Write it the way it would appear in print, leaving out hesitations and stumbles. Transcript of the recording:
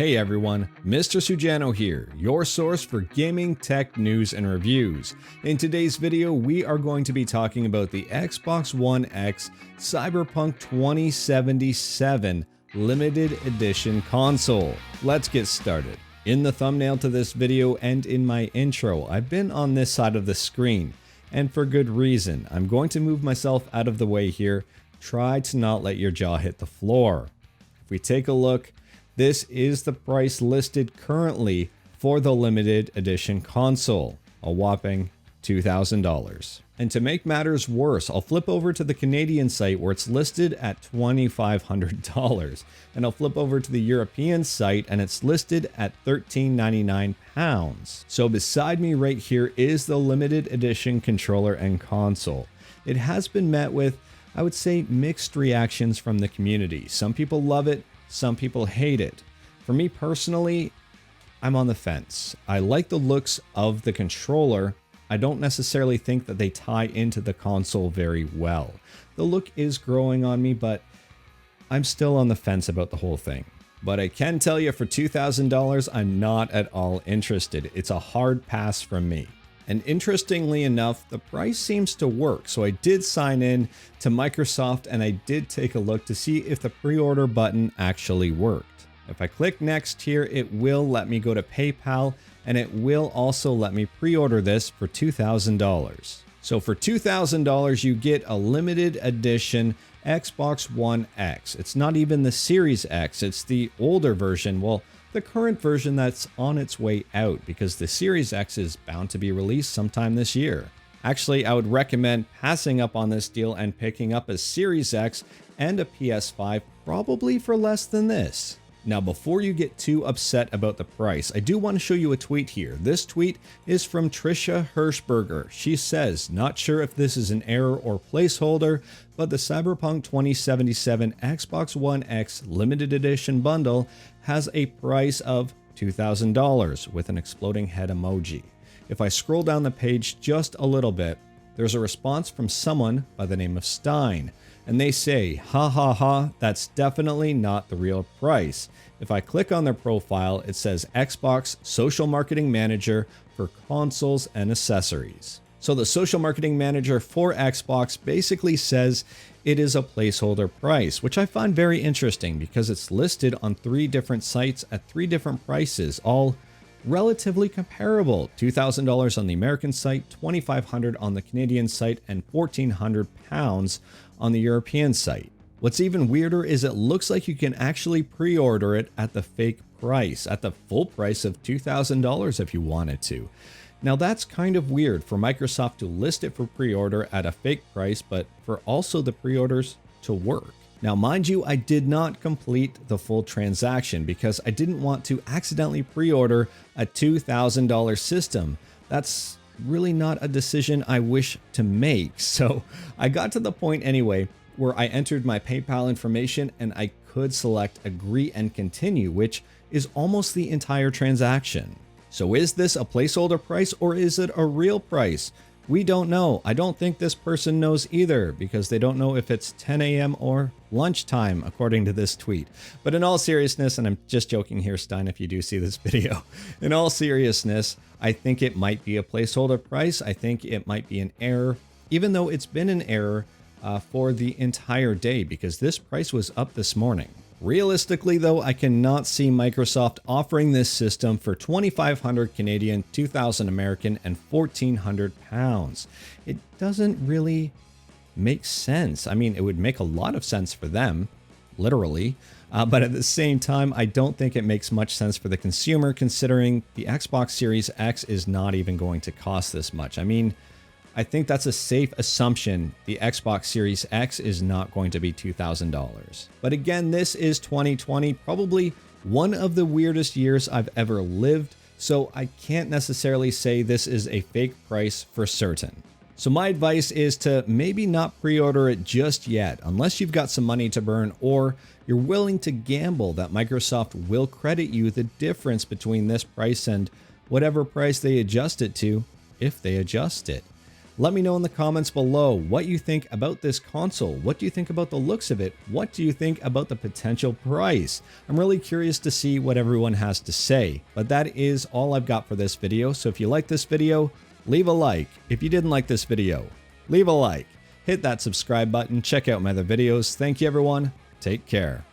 Hey everyone, Mr. Sujano here, your source for gaming, tech, news, and reviews. In today's video, we are going to be talking about the Xbox One X Cyberpunk 2077 limited edition console. Let's get started. In the thumbnail to this video and in my intro, I've been on this side of the screen, and for good reason. I'm going to move myself out of the way here. Try to not let your jaw hit the floor. If we take a look, this is the price listed currently for the limited edition console, a whopping $2,000. And to make matters worse, I'll flip over to the Canadian site where it's listed at $2,500, and I'll flip over to the European site and it's listed at £1,399. So beside me right here is the limited edition controller and console. It has been met with, I would say, mixed reactions from the community. Some people love it, some people hate it. For me personally, I'm on the fence. I like the looks of the controller. I don't necessarily think that they tie into the console very well. The look is growing on me, but I'm still on the fence about the whole thing. But I can tell you for $2,000, I'm not at all interested. It's a hard pass from me. And interestingly enough, the price seems to work. So I did sign in to Microsoft and I did take a look to see if the pre-order button actually worked. If I click next here, it will let me go to PayPal and it will also let me pre-order this for $2,000. So for $2,000, you get a limited edition Xbox One X. It's not even the Series X, it's the older version. Well, the current version that's on its way out, because the Series X is bound to be released sometime this year. Actually, I would recommend passing up on this deal and picking up a Series X and a PS5, probably for less than this. Now, before you get too upset about the price, I do want to show you a tweet here. This tweet is from Trisha Hershberger. She says, "Not sure if this is an error or placeholder, but the Cyberpunk 2077 Xbox One X limited edition bundle has a price of $2,000 with an exploding head emoji." If I scroll down the page just a little bit, there's a response from someone by the name of Stein. And they say, "Ha ha ha, that's definitely not the real price." If I click on their profile, it says Xbox Social Marketing Manager for Consoles and Accessories. So the Social Marketing Manager for Xbox basically says it is a placeholder price, which I find very interesting because it's listed on 3 different sites at 3 different prices, all relatively comparable. $2,000 on the American site, $2,500 on the Canadian site, and £1,400 on the European site. What's even weirder is it looks like you can actually pre-order it at the fake price, at the full price of $2,000 if you wanted to. Now that's kind of weird for Microsoft to list it for pre-order at a fake price, but for also the pre-orders to work. Now, mind you, I did not complete the full transaction because I didn't want to accidentally pre-order a $2,000 system. That's really not a decision I wish to make. So I got to the point anyway where I entered my PayPal information and I could select agree and continue, which is almost the entire transaction. So is this a placeholder price or is it a real price? We don't know. I don't think this person knows either because they don't know if it's 10 a.m. or lunchtime, according to this tweet. But in all seriousness, and I'm just joking here, Stein, if you do see this video, in all seriousness, I think it might be a placeholder price. I think it might be an error, even though it's been an error for the entire day because this price was up this morning. Realistically, though, I cannot see Microsoft offering this system for $2,500 Canadian, $2,000 American, and £1,400. It doesn't really make sense. I mean, it would make a lot of sense for them, literally, but at the same time, I don't think it makes much sense for the consumer considering the Xbox Series X is not even going to cost this much. I mean, I think that's a safe assumption. The Xbox Series X is not going to be $2,000. But again, this is 2020, probably one of the weirdest years I've ever lived, so I can't necessarily say this is a fake price for certain. So my advice is to maybe not pre-order it just yet, unless you've got some money to burn or you're willing to gamble that Microsoft will credit you the difference between this price and whatever price they adjust it to, if they adjust it. Let me know in the comments below what you think about this console. What do you think about the looks of it? What do you think about the potential price? I'm really curious to see what everyone has to say. But that is all I've got for this video. So if you like this video, leave a like. If you didn't like this video, leave a like. Hit that subscribe button. Check out my other videos. Thank you, everyone. Take care.